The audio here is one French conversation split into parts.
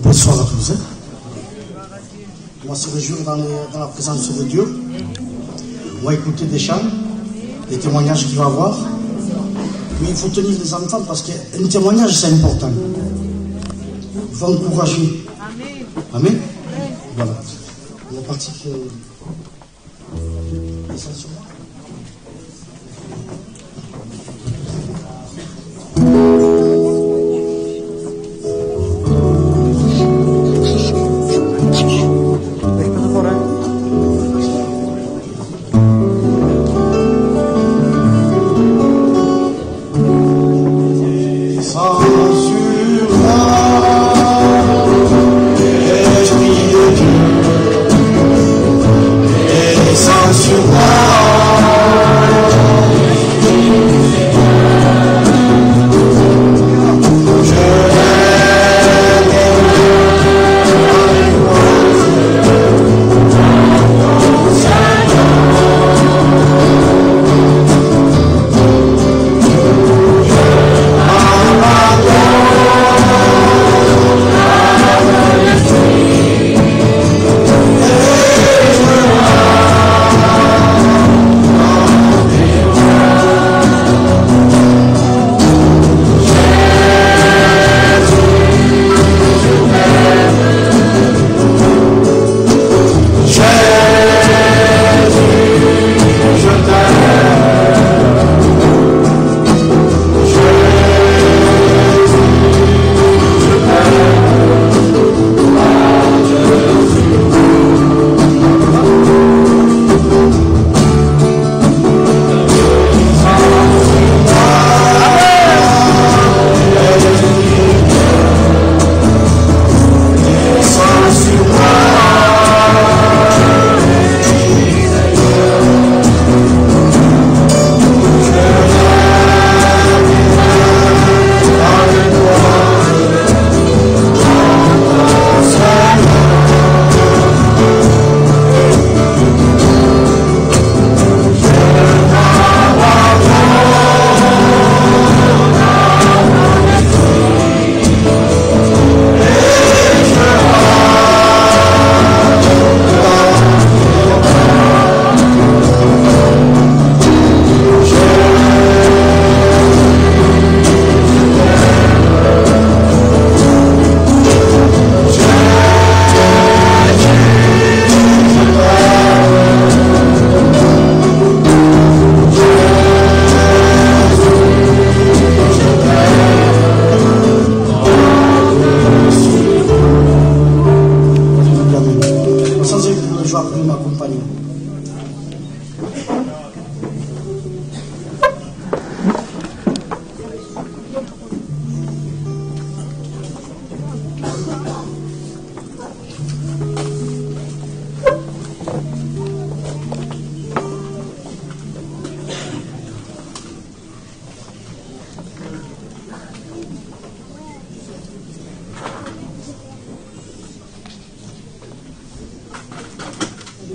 Bonsoir à tous. On va se réjouir dans la présence de Dieu. On va écouter des chants, des témoignages qu'il va avoir. Mais il faut tenir les enfants parce qu'un témoignage, c'est important. Il faut encourager. Amen. Amen. Voilà. On est parti.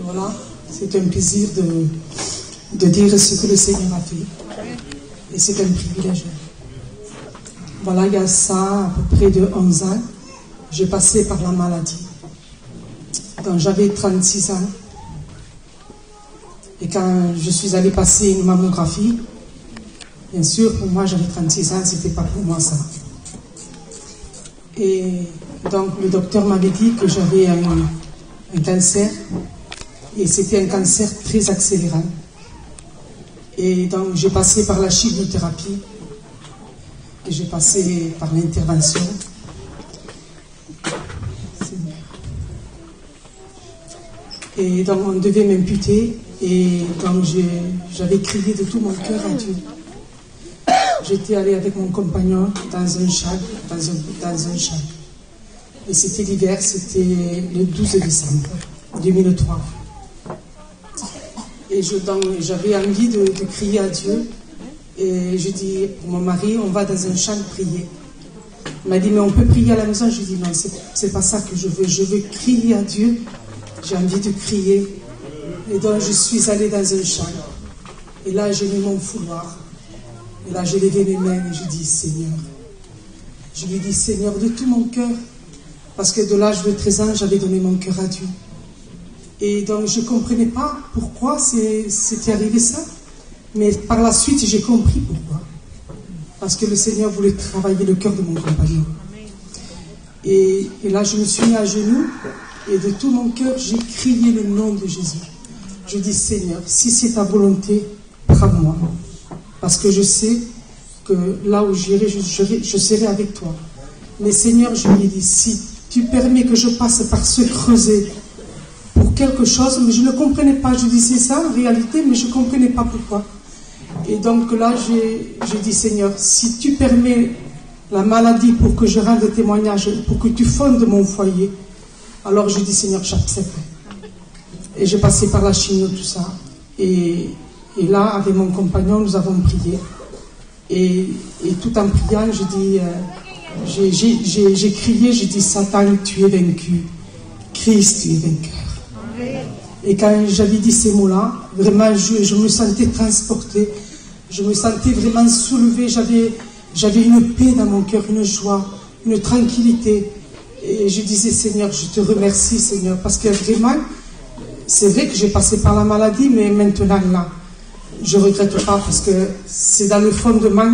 Voilà, c'est un plaisir de dire ce que le Seigneur a fait. Et c'est un privilège. Voilà, il y a ça à peu près de 11 ans, j'ai passé par la maladie. Donc j'avais 36 ans. Et quand je suis allée passer une mammographie, bien sûr, pour moi, j'avais 36 ans, c'était pas pour moi ça. Et donc le docteur m'avait dit que j'avais un cancer. Et c'était un cancer très accélérant. Et donc j'ai passé par la chimiothérapie. Et j'ai passé par l'intervention. Et donc on devait m'amputer. Et donc j'avais crié de tout mon cœur à Dieu. J'étais allée avec mon compagnon dans un chac, dans un chac. Et c'était l'hiver, c'était le 12 décembre 2003. Et j'avais envie de crier à Dieu Et je dis pour mon mari, on va dans un champ prier. Il m'a dit, mais on peut prier à la maison. Je dis, non, c'est pas ça que je veux. Je veux crier à Dieu. J'ai envie de crier. Et donc, je suis allée dans un champ. Et là, j'ai mis mon fouloir. Et là, j'ai levé mes mains et je dis, Seigneur. Je lui dis, Seigneur, de tout mon cœur. Parce que de l'âge de 13 ans, j'avais donné mon cœur à Dieu. Et donc, je ne comprenais pas pourquoi c'était arrivé ça. Mais par la suite, j'ai compris pourquoi. Parce que le Seigneur voulait travailler le cœur de mon compagnon. Et là, je me suis mis à genoux. Et de tout mon cœur, j'ai crié le nom de Jésus. Je dis, Seigneur, si c'est ta volonté, prends-moi. Parce que je sais que là où j'irai, je serai avec toi. Mais Seigneur, je lui ai dit, si tu permets que je passe par ce creuset pour quelque chose, mais je ne comprenais pas. Je dis, c'est ça en réalité, mais je ne comprenais pas pourquoi. Et donc là, j'ai dit, Seigneur, si tu permets la maladie pour que je rende témoignage, pour que tu fondes mon foyer, alors je dis, Seigneur, j'accepte. Et j'ai passé par la chimio, tout ça. Et là, avec mon compagnon, nous avons prié. Et tout en priant, j'ai crié, j'ai dit, Satan, tu es vaincu. Christ, tu es vainqueur. Et quand j'avais dit ces mots-là, vraiment, je me sentais transportée. Je me sentais vraiment soulevée. J'avais une paix dans mon cœur, une joie, une tranquillité. Et je disais, Seigneur, je te remercie, Seigneur, parce que vraiment, c'est vrai que j'ai passé par la maladie, mais maintenant, là, je ne regrette pas, parce que c'est dans le fondement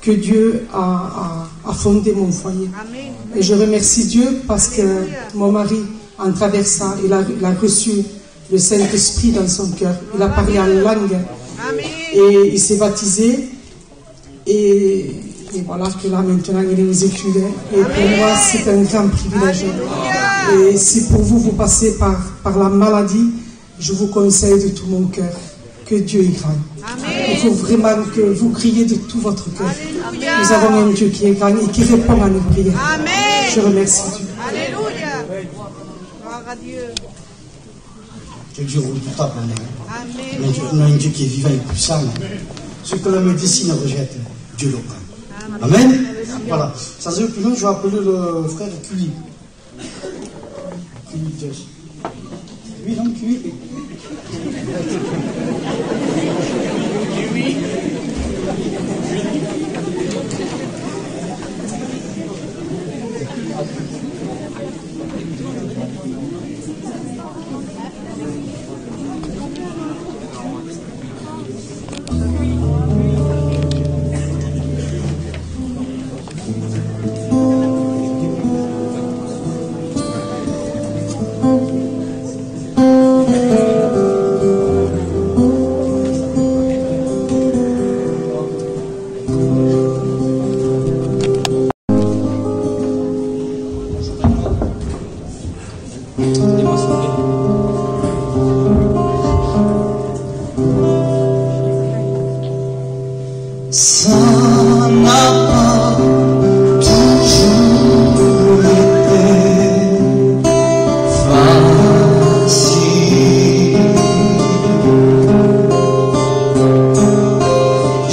que Dieu a fondé mon foyer. Amen. Et je remercie Dieu parce que mon mari, en traversant, il a reçu le Saint-Esprit dans son cœur. Il a parlé en langue. Amen. Et il s'est baptisé. Et voilà que là, maintenant, il est aux études. Et pour moi, c'est un grand privilège. Alléluia. Et si pour vous, vous passez par la maladie, je vous conseille de tout mon cœur que Dieu est grand. Amen. Il faut vraiment que vous criez de tout votre cœur. Alléluia. Nous avons un Dieu qui est grand et qui répond à nos prières. Amen. Je remercie Dieu. Alléluia. Gloire à Dieu. Que Dieu redoutable. Amen. On a un Dieu qui est vivant et puissant. Ce que la médecine rejette, Dieu le prend. Amen. Amen. Voilà. Sans dire plus loin, je vais appeler le frère Culi. Oui, non, Culi.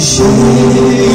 Je voyais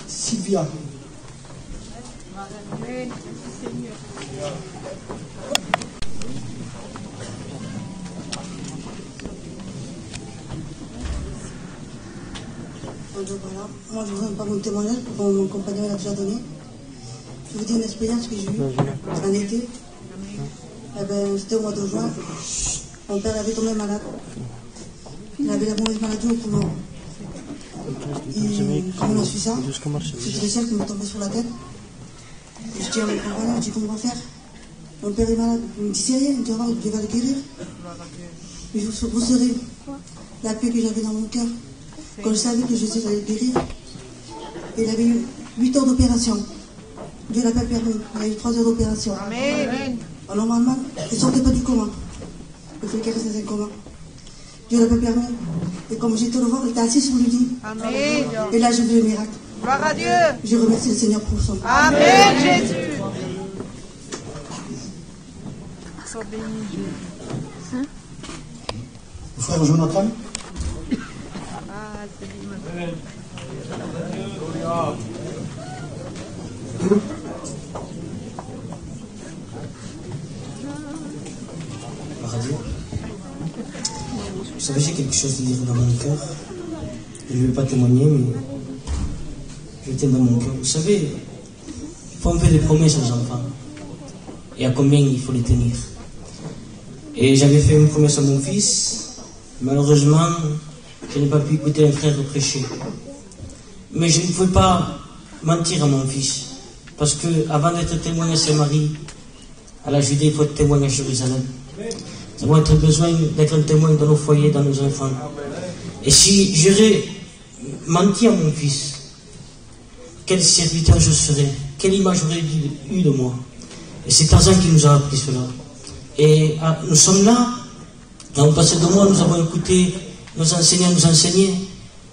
Sylvia. Voilà. Moi, je ne vous donne pas mon témoignage, comme mon compagnon l'a déjà donné. Je vous dis une expérience que j'ai eue en été. Eh ben, c'était au mois de juin. Mon père avait tombé malade. Il avait la mauvaise maladie au poumon. Et comme on a su ça, c'était le ciel qui m'est tombé sur la tête. Et je dis à mon compagnon, je dis comment on va faire? Mon père est malade. Il me dit c'est rien, il me dit Dieu va le guérir. Mais vous serez la paix que j'avais dans mon cœur. Quand je savais que Jésus allait guérir, il avait eu 8 heures d'opération. Dieu l'a pas permis. Il a eu 3 heures d'opération. Amen. Alors, normalement, il ne sortait pas du coma. Il fallait qu'il reste dans un coma. Dieu l'a pas permis. Et comme j'étais le voir, il était assis sur le lit. Amen. Et là, j'ai vu le miracle. Gloire à Dieu. Je remercie le Seigneur pour ça. Amen, Jésus. Sois béni, Dieu. Frère Jonathan. Ah, c'est bien. Radio. Vous savez, j'ai quelque chose à dire dans mon cœur. Je ne vais pas témoigner, mais je tiens dans mon cœur. Vous savez, il faut faire des promesses aux enfants. Et à combien il faut les tenir. Et j'avais fait une promesse à mon fils. Malheureusement, je n'ai pas pu écouter un frère prêcher. Mais je ne pouvais pas mentir à mon fils. Parce que avant d'être témoin à Saint-Marie, à la Judée, il faut être témoin à Jérusalem. Nous avons besoin d'être un témoin dans nos foyers, dans nos enfants. Et si j'aurais menti à mon fils, quel serviteur je serais, quelle image aurait-il eu de moi? Et c'est Tarzan qui nous a appris cela. Et nous sommes là, dans le passé de mois, nous avons écouté nos enseignants nous enseigner,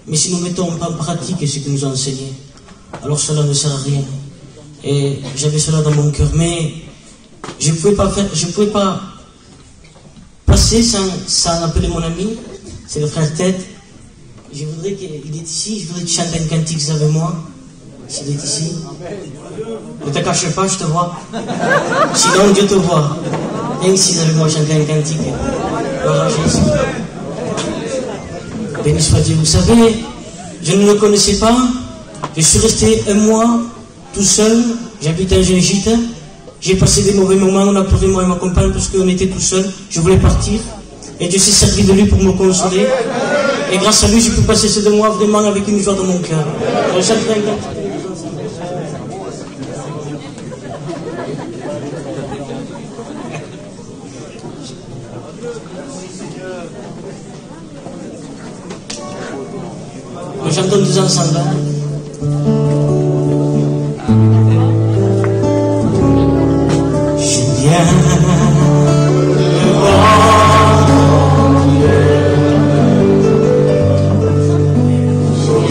mais si nous ne mettons pas en pratique ce qu'ils nous ont enseigné, alors cela ne sert à rien. Et j'avais cela dans mon cœur, mais je ne pouvais pas passer sans appeler mon ami, c'est le frère Ted. Je voudrais qu'il est ici, je voudrais qu'il chante un cantique avec moi, s'il est ici. Ne te cache pas, je te vois. Sinon, Dieu te voit. Viens ici avec moi chanter un cantique. Gloire à Jésus. Béni soit Dieu. Vous savez, je ne le connaissais pas. Je suis resté un mois tout seul. J'habite à Gingite. J'ai passé des mauvais moments. On a pleuré, moi et ma compagne, parce qu'on était tout seul. Je voulais partir. Et Dieu s'est servi de lui pour me consoler. Et grâce à lui, j'ai pu passer ces 2 mois vraiment avec une joie dans mon cœur. Je chanterai un cantique. Nous chantons tous ensemble. Je viens devant Dieu pour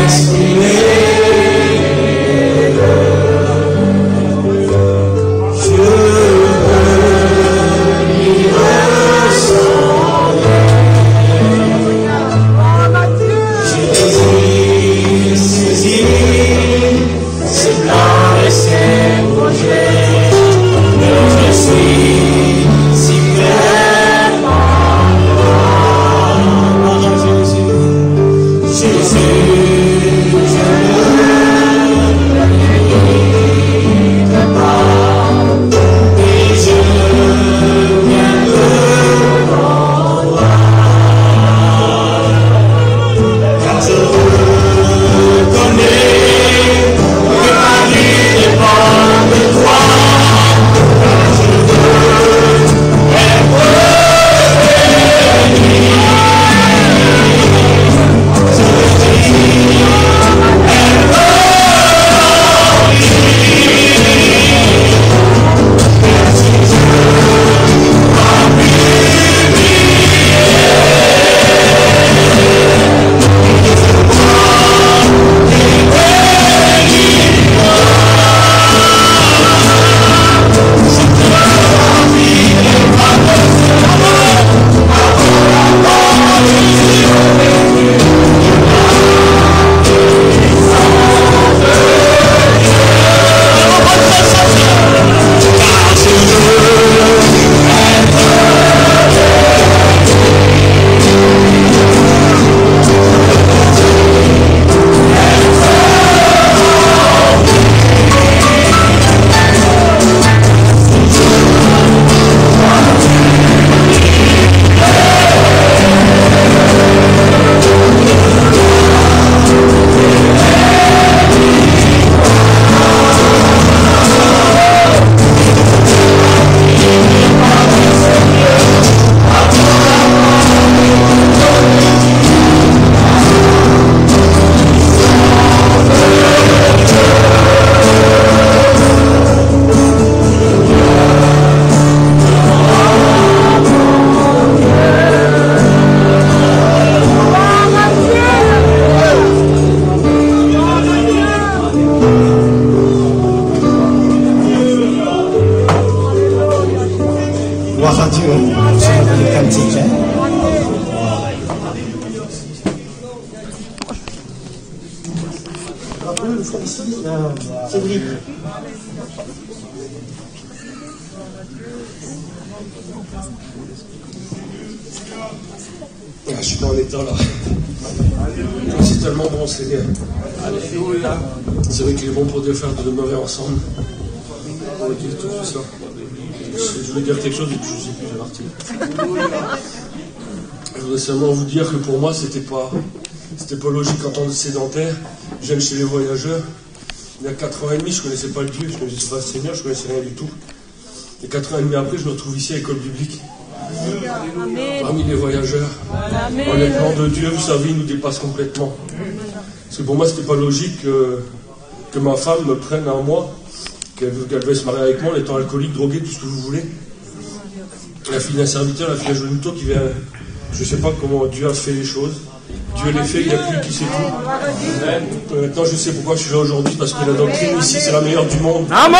exprimer je veux lui ressembler. Je désire Gloire à Dieu. C'est le cantique. Hein? Le frère ici, Cédric. Je suis pas en état là. C'est tellement bon, Seigneur. C'est vrai qu'il est bon pour Dieu faire de demeurer ensemble. On va dire tout ça. Je voulais dire quelque chose et puis je sais plus, j'ai parti. Je voudrais seulement vous dire que pour moi, c'était pas logique en tant que sédentaire. Je viens chez les voyageurs. Il y a 4 ans et demi, je ne connaissais pas le Dieu, je ne connaissais pas le Seigneur, je ne connaissais rien du tout. Et 4 ans et demi après, je me retrouve ici à l'école biblique. Amen. Parmi les voyageurs. Amen. Le plan de Dieu, vous savez, il nous dépasse complètement. Parce que pour moi, c'était pas logique que ma femme me prenne à moi, qu'elle devait se marier avec moi en étant alcoolique, drogué, tout ce que vous voulez. La fille d'un serviteur, la fille d'un jeune mouton qui vient. Je ne sais pas comment Dieu a fait les choses. Dieu les fait, il n'y a plus qui sait tout. Maintenant, je sais pourquoi je suis là aujourd'hui, parce que la doctrine ici, c'est la meilleure du monde. Amen.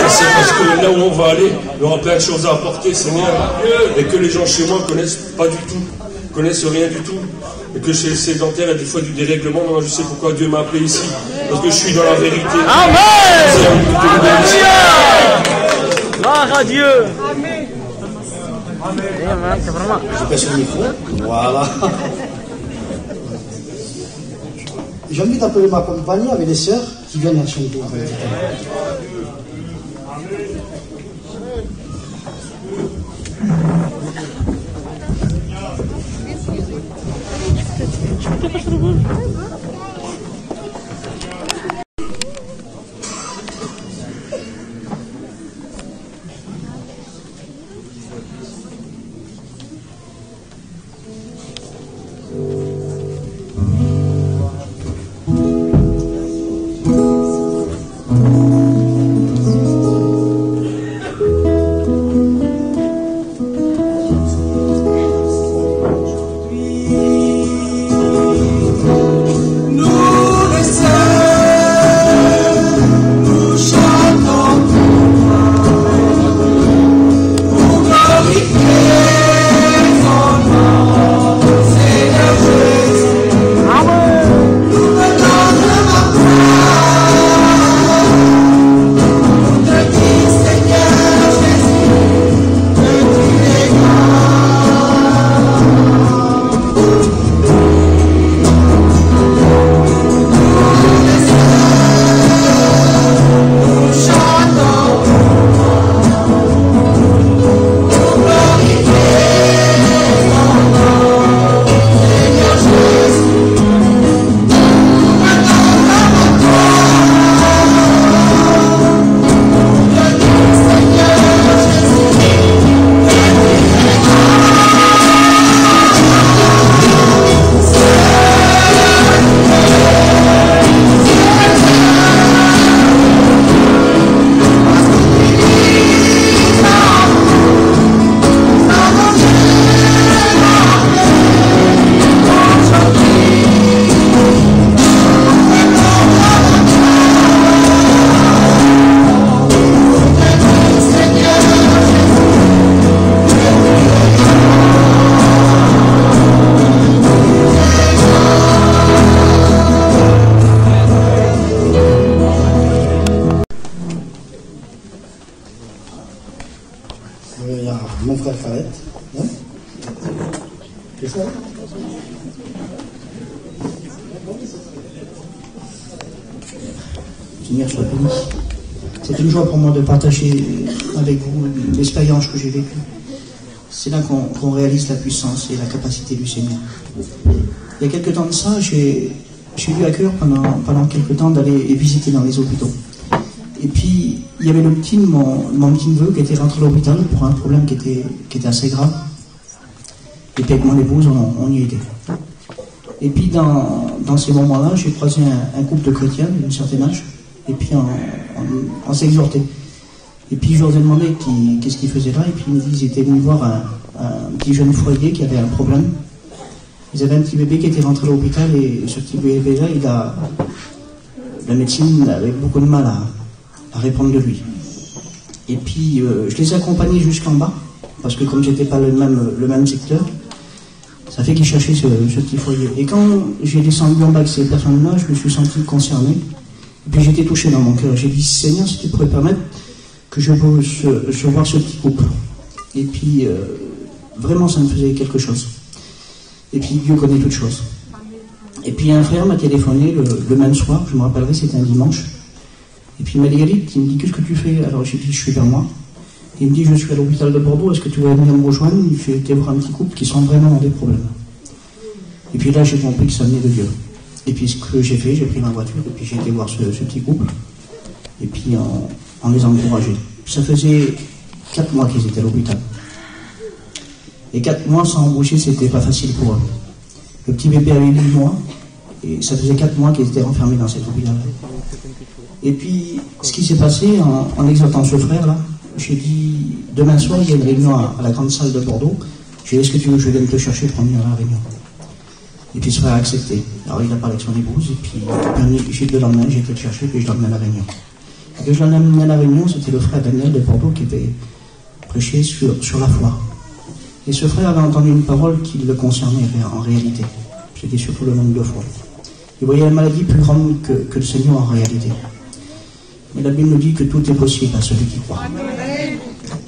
C'est parce que là où on va aller, il y aura plein de choses à apporter, Seigneur. Et que les gens chez moi ne connaissent pas du tout, connaissent rien du tout. Et que chez les sédentaires, il y a des fois du dérèglement. Maintenant, je sais pourquoi Dieu m'a appelé ici. Parce que je suis dans la vérité. Amen. Gloire à Dieu. Amen. Je passe le micro. Voilà. J'ai envie d'appeler ma compagnie avec les sœurs qui viennent à chanter. Il y a mon frère Khaled. Hein? C'est ça? Seigneur soit béni. C'est une joie pour moi de partager avec vous l'expérience que j'ai vécue. C'est là qu'on réalise la puissance et la capacité du Seigneur. Il y a quelques temps de ça, j'ai eu à cœur pendant quelques temps d'aller visiter dans les hôpitaux. Et puis, il y avait mon petit neveu qui était rentré à l'hôpital pour un problème qui était assez grave. Et puis avec mon épouse, on y était. Et puis dans ces moments-là, j'ai croisé un couple de chrétiens d'un certain âge. Et puis on s'exhortait. Et puis je leur ai demandé qu'est-ce qu'ils faisaient là. Et puis ils me disent qu'ils étaient venus voir un petit jeune foyer qui avait un problème. Ils avaient un petit bébé qui était rentré à l'hôpital. Et ce petit bébé-là, la médecine avait beaucoup de mal à répondre de lui. Et puis je les ai accompagnés jusqu'en bas parce que comme j'étais pas le même secteur, ça fait qu'il cherchait ce petit foyer. Et quand j'ai descendu en bas avec ces personnes-là, je me suis senti concerné. Et puis j'étais touché dans mon cœur. J'ai dit, Seigneur, si tu pourrais permettre que je vois ce petit couple. Et puis, vraiment, ça me faisait quelque chose. Et puis, Dieu connaît toutes choses. Et puis, un frère m'a téléphoné le même soir, je me rappellerai, c'était un dimanche. Et puis, il m'a dit, Galit, il me dit, qu'est-ce que tu fais? Alors, j'ai dit, je suis vers moi. Il me dit, je suis à l'hôpital de Bordeaux, est-ce que tu voudrais venir me rejoindre? Il fait, t'es voir un petit couple qui sont vraiment dans des problèmes. Et puis là, j'ai compris que ça venait de Dieu. Et puis, ce que j'ai fait, j'ai pris ma voiture, et puis j'ai été voir ce petit couple. Et puis, en les encourageant. Ça faisait 4 mois qu'ils étaient à l'hôpital. Et 4 mois sans embaucher, c'était pas facile pour eux. Le petit bébé avait 8 mois, et ça faisait 4 mois qu'ils étaient enfermés dans cet hôpital. Et puis, ce qui s'est passé, en exhortant ce frère-là, j'ai dit, demain soir, il y a une réunion à la grande salle de Bordeaux. J'ai dit, est-ce que tu veux que je vienne te chercher pour venir à la réunion? Et puis, ce frère a accepté. Alors, il a parlé avec son épouse, et puis, j'ai le lendemain, j'ai été le chercher, puis je l'emmène à la réunion. Et je l'emmène à la réunion, c'était le frère Daniel de Bordeaux qui avait prêché sur la foi. Et ce frère avait entendu une parole qui le concernait en réalité. C'était surtout le manque de foi. Il voyait la maladie plus grande que le Seigneur en réalité. Mais la Bible nous dit que tout est possible à celui qui croit.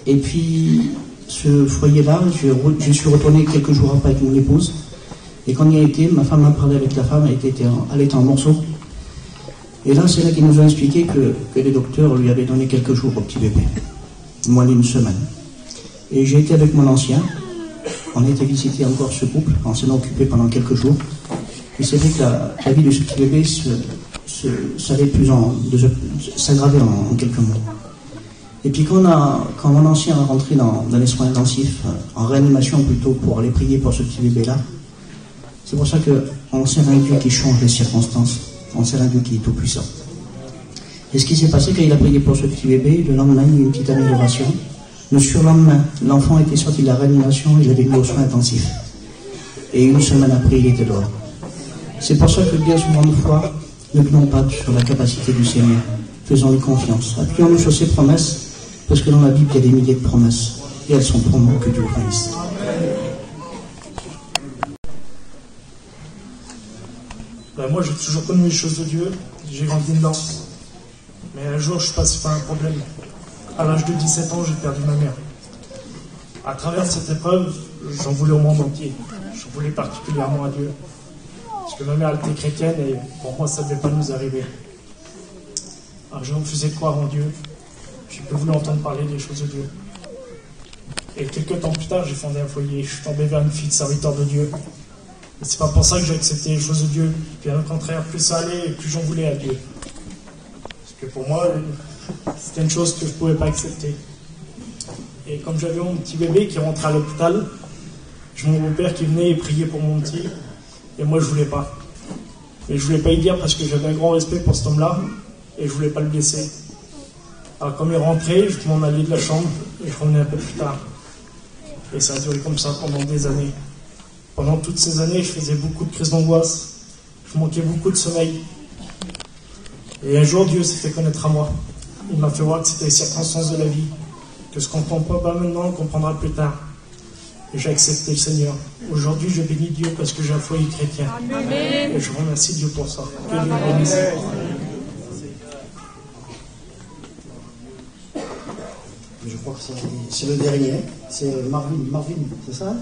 Et puis, ce foyer-là, je suis retourné quelques jours après avec mon épouse. Et quand il y a été, ma femme a parlé avec la femme, elle était en morceaux. Et là, c'est là qu'ils nous ont expliqué que les docteurs lui avaient donné quelques jours au petit bébé. Moins d'une semaine. Et j'ai été avec mon ancien. On a été visiter encore ce couple. On s'en est occupé pendant quelques jours. Et c'est vrai que la vie de ce petit bébé s'aggravait en quelques mois. Et puis quand mon ancien est rentré dans les soins intensifs, en réanimation plutôt, pour aller prier pour ce petit bébé-là, c'est pour ça qu'on sert un Dieu qui change les circonstances. On sert un Dieu qui est tout puissant. Et ce qui s'est passé quand il a prié pour ce petit bébé, le lendemain, il y a eu une petite amélioration. Le surlendemain, l'enfant était sorti de la réanimation, il avait mis aux soins intensifs. Et une semaine après, il était dehors. C'est pour ça que bien souvent, une fois, ne tenons pas sur la capacité du Seigneur. Faisons-lui confiance. Appuyons-nous sur ses promesses, parce que dans la Bible, il y a des milliers de promesses. Et elles sont pour nous, que Dieu bénisse. Moi, j'ai toujours connu les choses de Dieu. J'ai grandi dedans. Mais un jour, je suis passé par un problème. À l'âge de 17 ans, j'ai perdu ma mère. À travers cette épreuve, j'en voulais au monde entier. J'en voulais particulièrement à Dieu. Parce que ma mère était chrétienne et pour moi, ça ne devait pas nous arriver. Alors, je me faisais croire en Dieu. J'ai peu voulu entendre parler des choses de Dieu. Et quelques temps plus tard, j'ai fondé un foyer. Je suis tombé vers une fille de serviteur de Dieu. Et c'est pas pour ça que j'ai accepté les choses de Dieu. Bien au contraire, plus ça allait, plus j'en voulais à Dieu. Parce que pour moi, c'était une chose que je ne pouvais pas accepter. Et comme j'avais mon petit bébé qui rentrait à l'hôpital, j'ai mon beau-père qui venait et priait pour mon petit. Et moi, je voulais pas. Et je voulais pas y dire parce que j'avais un grand respect pour cet homme-là. Et je voulais pas le blesser. Alors comme il rentrait, je m'en allais de la chambre et je revenais un peu plus tard. Et ça a duré comme ça pendant des années. Pendant toutes ces années, je faisais beaucoup de crises d'angoisse. Je manquais beaucoup de sommeil. Et un jour, Dieu s'est fait connaître à moi. Il m'a fait voir que c'était les circonstances de la vie. Que ce qu'on ne comprend pas maintenant, on comprendra plus tard. Et j'ai accepté le Seigneur. Aujourd'hui, je bénis Dieu parce que j'ai un foyer chrétien. Amen. Et je remercie Dieu pour ça. Que Dieu bénisse. Je crois que c'est le dernier. C'est Marvin, c'est ça?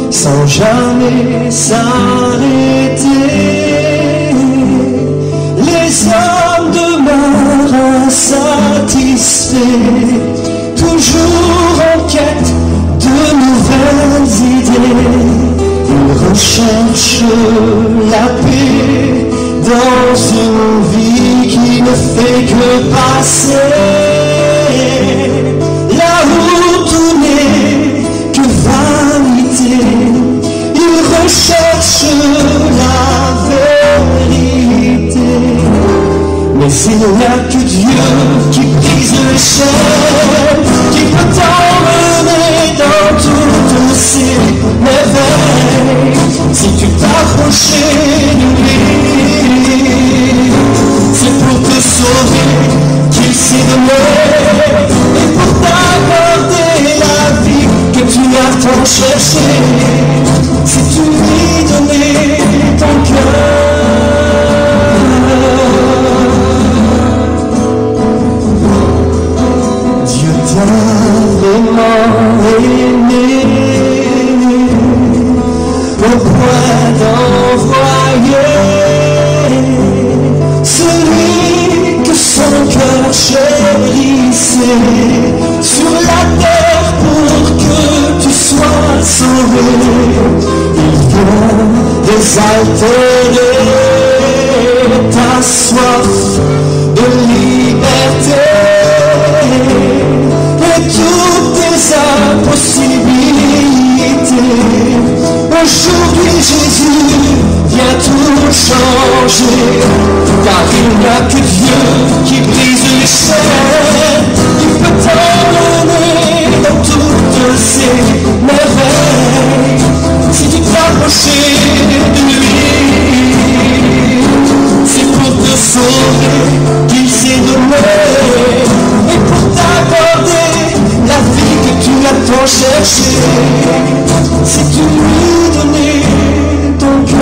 Sans jamais s'arrêter, les hommes demeurent insatisfaits, toujours en quête de nouvelles idées. Ils recherchent cherche la paix dans une vie qui ne fait que passer. Là où tout n'est que vanité, il recherche la vérité. Mais il n'y a que Dieu qui brise les chaînes, qui peut t'emmener dans toutes ses merveilles. Si tu t'approchais de lui, c'est pour te sauver qu'il s'est donné, et pour t'accorder la vie que tu as tant cherché. Si tu lui donnais ton cœur, Dieu t'a vraiment aimé au point d'envoyer celui que son cœur chérissait sur la terre pour que tu sois sauvé. Il vient désaltérer ta soif de liberté et toutes tes impossibilités. Aujourd'hui Jésus vient tout changer, car il n'y a que Dieu qui brise les chaînes, qui peut t'emmener dans toutes ses merveilles. Si tu t'approchais de lui, c'est pour te sauver qu'il s'est donné, et pour t'accorder la vie que tu as tant cherché. Si tu lui donnais ton cœur,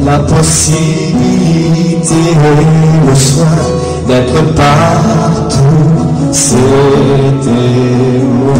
la possibilité et le soin d'être partout, c'était moi.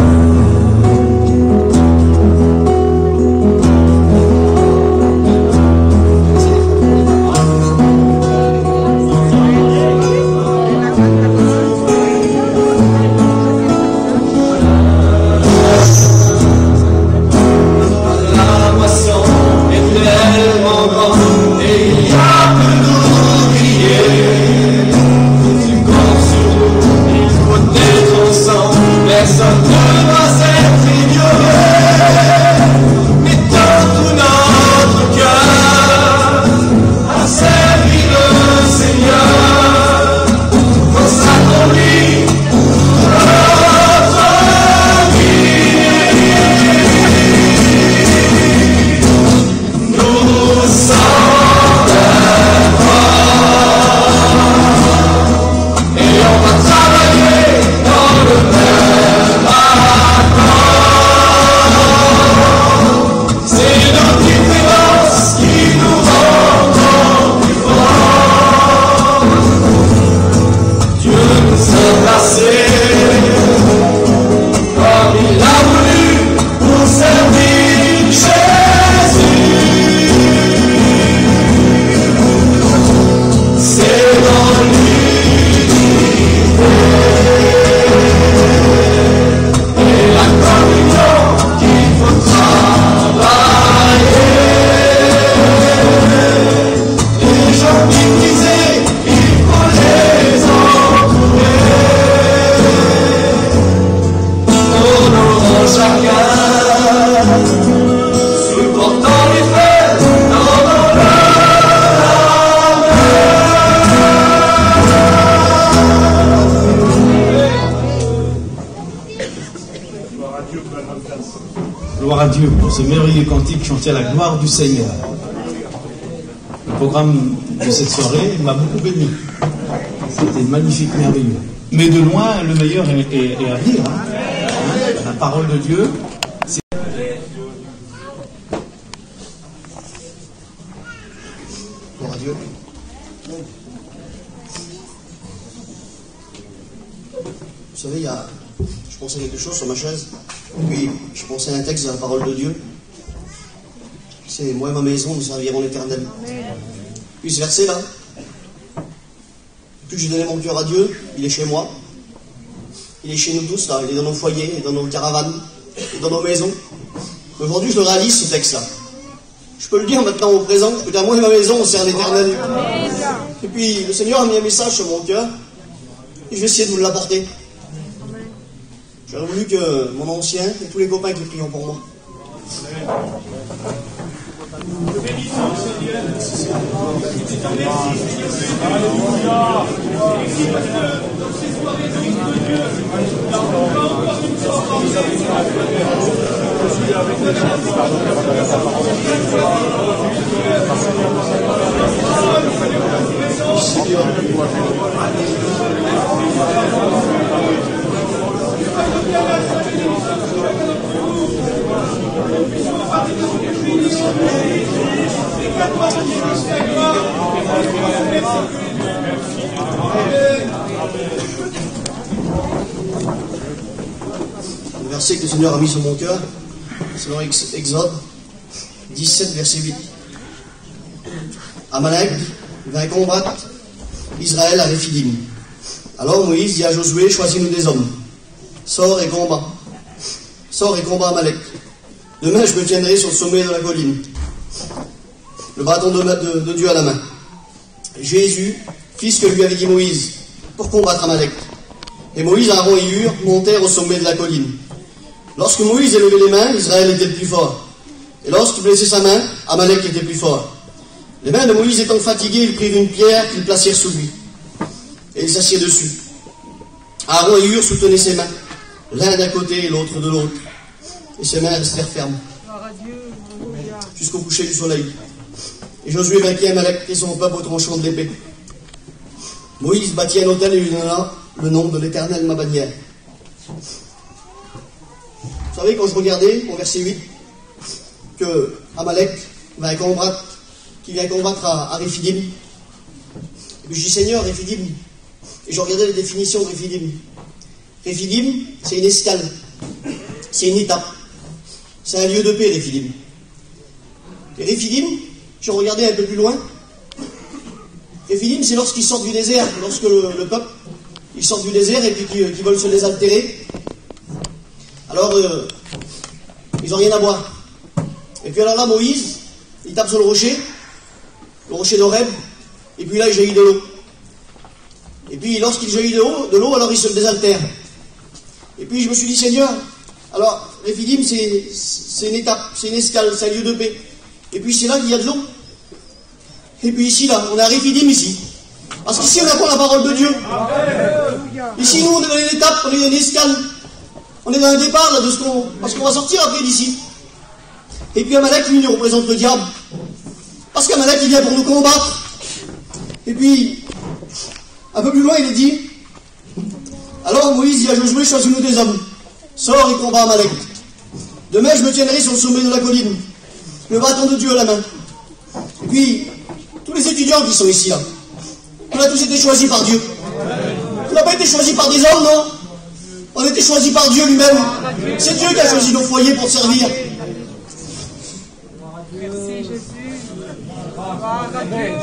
Gloire à Dieu pour ce merveilleux cantique chanté à la gloire du Seigneur. Le programme de cette soirée m'a beaucoup béni. C'était magnifique, merveilleux. Mais de loin, le meilleur est à venir. La parole de Dieu, c'est... Gloire à Dieu. Vous savez, je pensais à quelque chose sur ma chaise. Puis, je pensais à un texte de la parole de Dieu. C'est « Moi et ma maison, nous servirons l'Éternel ». Puis ce verset-là, plus j'ai donné mon cœur à Dieu, il est chez moi. Il est chez nous tous, là. Il est dans nos foyers, il est dans nos caravanes, il est dans nos maisons. Aujourd'hui, je le réalise, ce texte-là. Je peux le dire maintenant au présent. Je peux dire « Moi et ma maison, on sert l'Éternel ». Et puis, le Seigneur a mis un message sur mon cœur. Et je vais essayer de vous l'apporter. J'aurais voulu que mon ancien et tous les copains qui prient pour moi. Le verset que le Seigneur a mis sur mon cœur, c'est dans Exode 17, verset 8. Amalek vint combattre Israël à Réphidim. Alors Moïse dit à Josué, choisis-nous des hommes. Sors et combat. Sors et combat Amalek. Demain, je me tiendrai sur le sommet de la colline, le bâton de Dieu à la main. Jésus fit ce que lui avait dit Moïse pour combattre Amalek. Et Moïse, Aaron et Hur montèrent au sommet de la colline. Lorsque Moïse élevait les mains, Israël était le plus fort. Et lorsqu'il blessait sa main, Amalek était plus fort. Les mains de Moïse étant fatiguées, ils prirent une pierre qu'ils placèrent sous lui. Et ils s'assirent dessus. Aaron et Hur soutenaient ses mains, l'un d'un côté et l'autre de l'autre. Et ses mains restèrent fermes jusqu'au coucher du soleil. Et Josué vainquit Amalek et son peuple au tranchant de l'épée. Moïse bâtit un autel et lui donna le nom de l'Éternel, ma bannière. Vous savez, quand je regardais au verset 8, que Amalek va combattre qui vient combattre à Réphidim. Et puis je dis Seigneur, Réphidim. Et je regardais les définitions de Réphidim. Réphidim, c'est une escale. C'est une étape. C'est un lieu de paix, Réphidim. Et Réphidim, je regardais un peu plus loin. Réphidim, c'est lorsqu'ils sortent du désert, lorsque le peuple, ils sortent du désert et puis qu'ils veulent se désaltérer. Alors, ils n'ont rien à boire. Et puis alors là, Moïse, il tape sur le rocher d'Horeb, et puis là, il jaillit de l'eau. Et puis, lorsqu'il jaillit de l'eau, alors il se désaltère. Et puis, je me suis dit, Seigneur, alors, Réphidim, c'est une étape, c'est une escale, c'est un lieu de paix. Et puis, c'est là qu'il y a de l'eau. Et puis ici, là, on est à Réphidim, ici. Parce qu'ici, on apprend la parole de Dieu. Ici, nous, on est dans une étape, on est dans une escale. On est dans un départ, là, parce qu'on va sortir après d'ici. Et puis Amalek, lui, représente le diable. Parce qu'Amalek, il vient pour nous combattre. Et puis, un peu plus loin, il est dit, alors Moïse dit à Josué, choisis-nous des hommes. Sors et combat Amalek. Demain, je me tiendrai sur le sommet de la colline, le bâton de Dieu à la main. Et puis, tous les étudiants qui sont ici, là, on a tous été choisis par Dieu. On n'a pas été choisis par des hommes, non. On a été choisis par Dieu lui-même. C'est Dieu qui a choisi nos foyers pour servir. Merci Jésus. Gloire à Dieu.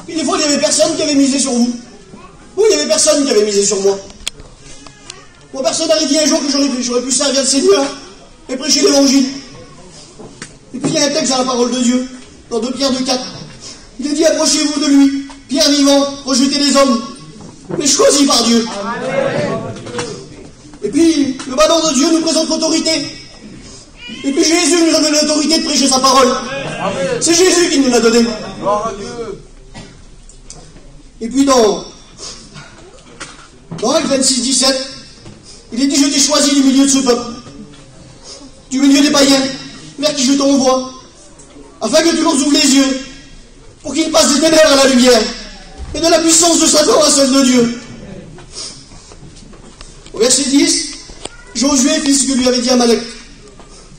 Puis des fois, il n'y avait personne qui avait misé sur vous. Ou il n'y avait personne qui avait misé sur moi. Moi, personne n'avait dit un jour que j'aurais pu servir le Seigneur et prêcher l'évangile. Et puis il y a un texte dans la parole de Dieu, dans 2 Pierre 2,4. Il a dit, approchez-vous de lui, pierre vivante, rejetez les hommes, mais choisis par Dieu. Et puis, le bâton de Dieu nous présente l'autorité. Et puis Jésus nous a donné l'autorité de prêcher sa parole. C'est Jésus qui nous l'a donné. Et puis dans Actes 26, 17, il est dit, je t'ai choisi du milieu de ce peuple, du milieu des païens, vers qui je t'envoie, afin que tu leur ouvres les yeux, pour qu'ils passent des ténèbres à la lumière, et de la puissance de Satan à celle de Dieu. Au verset 10, Josué fit ce que lui avait dit Amalek,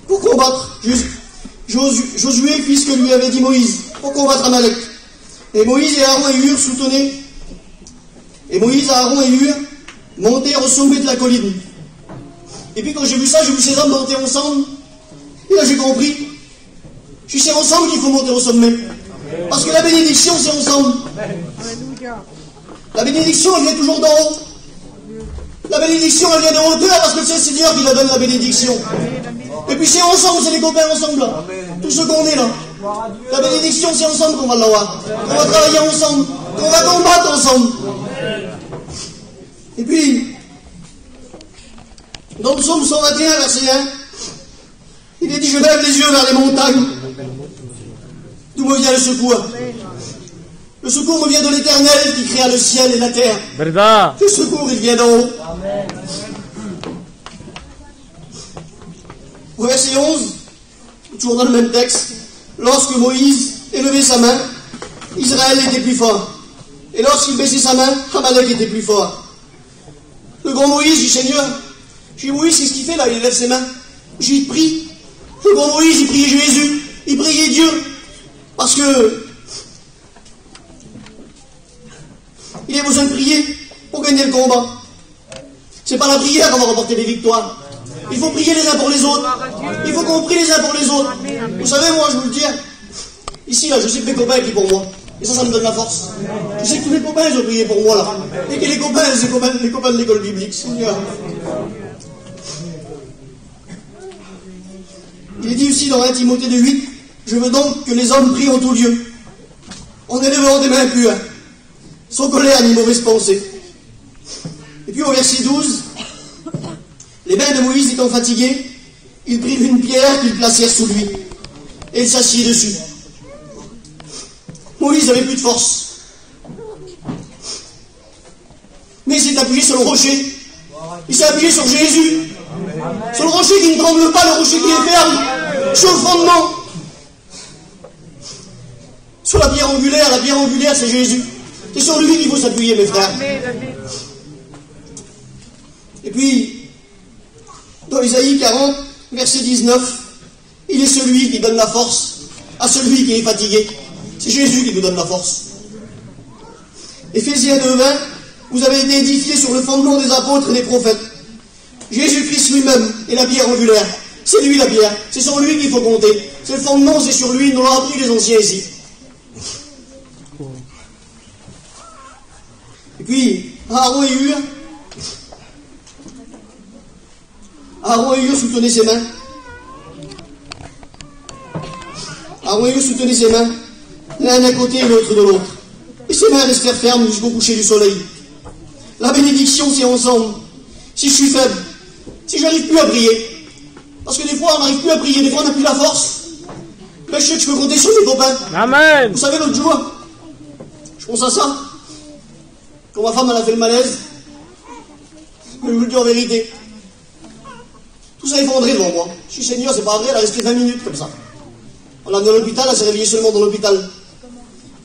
pour combattre. Josué fit ce que lui avait dit Moïse, pour combattre Amalek. Et Moïse et Aaron et Hur soutenaient. Et Moïse, Aaron et Hur montèrent au sommet de la colline. Et puis quand j'ai vu ça, j'ai vu ces hommes monter ensemble. Et là j'ai compris. C'est ensemble qu'il faut monter au sommet. Parce que la bénédiction, c'est ensemble. La bénédiction, elle vient toujours d'en haut. La bénédiction, elle vient de hauteur parce que c'est le Seigneur qui la donne, la bénédiction. Et puis c'est ensemble, c'est les copains ensemble là. Tout ce qu'on est là. La bénédiction, c'est ensemble qu'on va l'avoir. On va travailler ensemble. On va combattre ensemble. Et puis, dans le psaume 121, verset 1, il est dit, je lève les yeux vers les montagnes. D'où me vient le secours? Le secours me vient de l'Éternel qui créa le ciel et la terre. Le secours, il vient d'en haut. Au verset 11, toujours dans le même texte, lorsque Moïse élevait sa main, Israël était plus fort. Et lorsqu'il baissait sa main, Amalek était plus fort. Le grand Moïse dit, Seigneur, j'ai dit, Moïse, qu'est-ce qu'il fait là? Il élève ses mains. J'ai dit, prie. Le grand Moïse, il priait Jésus, il priait Dieu. Parce que il a besoin de prier pour gagner le combat. C'est pas la prière qu'on va remporter les victoires. Il faut prier les uns pour les autres. Il faut qu'on prie les uns pour les autres. Vous savez, moi, je vous le dis, ici, là, je sais que mes copains prient pour moi. Et ça me donne la force. Je sais que tous mes copains, ils ont prié pour moi, là. Et que les copains de l'école biblique, Seigneur. Il est dit aussi dans 1 Timothée 2,8, je veux donc que les hommes prient en tout lieu, en élevant des mains pures, sans colère ni mauvaise pensée. Et puis au verset 12, les mains de Moïse étant fatiguées, ils prirent une pierre qu'ils placèrent sous lui, et il s'assit dessus. Moïse n'avait plus de force. Mais il s'est appuyé sur le rocher. Il s'est appuyé sur Jésus. Sur le rocher qui ne tremble pas, le rocher qui est ferme. Sur le fondement. Sur la pierre angulaire, c'est Jésus. C'est sur lui qu'il faut s'appuyer, mes frères. Et puis, dans Isaïe 40, verset 19, Il est celui qui donne la force à celui qui est fatigué. C'est Jésus qui vous donne la force. Éphésiens 2:20, vous avez été édifiés sur le fondement des apôtres et des prophètes. Jésus-Christ lui-même est la pierre angulaire. C'est lui la pierre. C'est sur lui qu'il faut compter. C'est le fondement, c'est sur lui. Nous l'ont appris les anciens ici. Et puis, Aaron et Hur soutenaient ses mains. Aaron et Hur soutenaient ses mains, l'un d'un côté et l'autre de l'autre. Et ses mains restèrent fermes jusqu'au coucher du soleil. La bénédiction, c'est ensemble. Si je suis faible, si je n'arrive plus à prier, parce que des fois on n'arrive plus à prier, des fois on n'a plus la force, mais je sais que je peux compter sur mes copains. Amen. Vous savez, l'autre jour, je pense à ça, quand ma femme elle a fait le malaise, je vous le dis en vérité, tout ça est effondré devant moi. Je suis Seigneur, c'est pas vrai, elle a resté 20 minutes comme ça. On l'a amenée à l'hôpital, elle s'est réveillée seulement dans l'hôpital.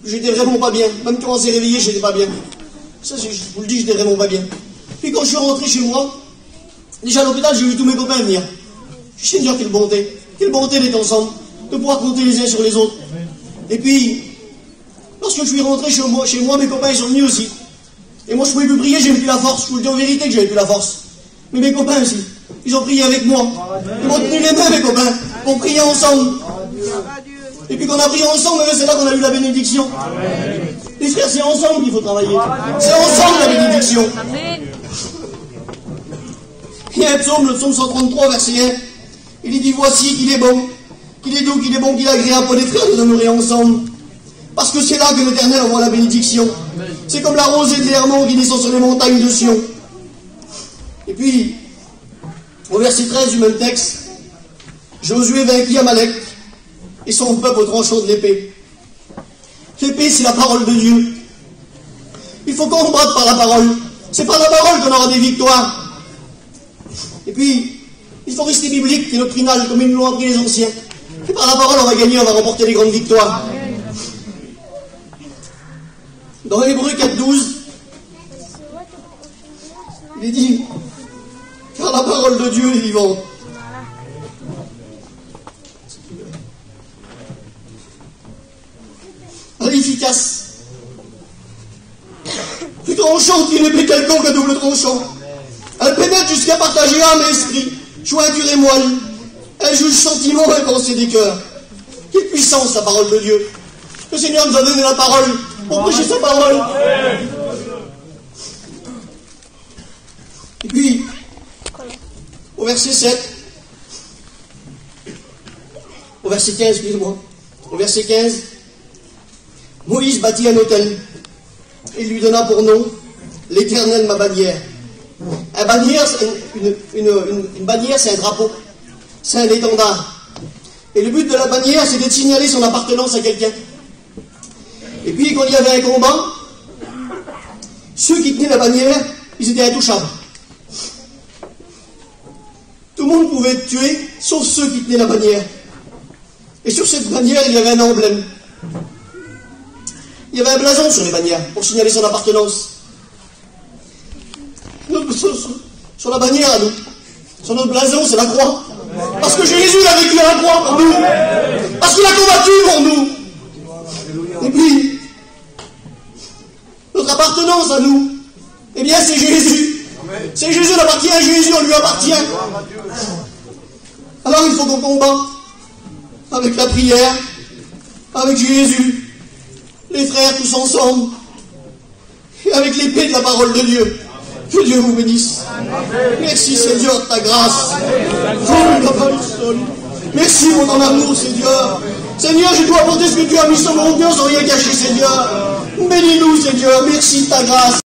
J'étais vraiment pas bien. Même quand on s'est réveillé, j'étais pas bien. Ça, je vous le dis, j'étais vraiment pas bien. Puis quand je suis rentré chez moi, déjà à l'hôpital, j'ai vu tous mes copains venir. Je suis Seigneur, quelle bonté d'être ensemble, de pouvoir compter les uns sur les autres. Et puis, lorsque je suis rentré chez moi, mes copains ils sont venus aussi. Et moi, je pouvais plus prier, j'ai plus la force. Je vous le dis en vérité que j'avais plus la force. Mais mes copains aussi, ils ont prié avec moi. Ils m'ont tenu les mains, mes copains. On priait ensemble. Et puis qu'on a prié ensemble, c'est là qu'on a eu la bénédiction. Les frères, c'est ensemble qu'il faut travailler. C'est ensemble la bénédiction. Il y a un psaume, le psaume 133, verset 1. Il dit, voici qu'il est bon, qu'il est doux, qu'il est bon, qu'il est agréable pour les frères de demeurer ensemble. Parce que c'est là que l'Éternel envoie la bénédiction. C'est comme la rosée de l'Hermon qui descend sur les montagnes de Sion. Et puis, au verset 13 du même texte, Josué vainquit Amalek et son peuple au tranchant de l'épée. L'épée, c'est la parole de Dieu. Il faut combattre par la parole. C'est par la parole qu'on aura des victoires. Et puis, il faut rester biblique et doctrinal, comme ils nous l'ont appris les anciens. Et par la parole, on va gagner, on va remporter les grandes victoires. Dans Hébreux 4:12, il est dit, car la parole de Dieu est vivante. Elle est efficace. Plus tranchante qu'une épée quelconque à double tranchant. Elle pénètre jusqu'à partager âme et esprit, jointure et moelle. Elle juge sentiments et pensées des cœurs. Quelle puissance la parole de Dieu. Le Seigneur nous a donné la parole pour prêcher sa parole. Et puis, au verset 7, au verset 15, excusez-moi, au verset 15, Moïse bâtit un autel et lui donna pour nom l'Éternel ma bannière. Une bannière, c'est un drapeau, c'est un étendard. Et le but de la bannière, c'est de signaler son appartenance à quelqu'un. Et puis, quand il y avait un combat, ceux qui tenaient la bannière, ils étaient intouchables. Tout le monde pouvait être tué, sauf ceux qui tenaient la bannière. Et sur cette bannière, il y avait un emblème. Il y avait un blason sur les bannières, pour signaler son appartenance. Sur la bannière, à nous. Sur notre blason, c'est la croix. Parce que Jésus a vécu à la croix pour nous. Parce qu'il a combattu pour nous. Et puis, notre appartenance à nous, eh bien, c'est Jésus. C'est Jésus, on appartient à Jésus, on lui appartient. Alors, il faut qu'on combatte avec la prière, avec Jésus, les frères tous ensemble, et avec l'épée de la parole de Dieu. Que Dieu vous bénisse. Merci Seigneur de ta grâce. Merci pour ton amour, Seigneur. Seigneur, je dois apporter ce que tu as mis sur mon cœur sans rien cacher, Seigneur. Bénis-nous, Seigneur. Merci de ta grâce.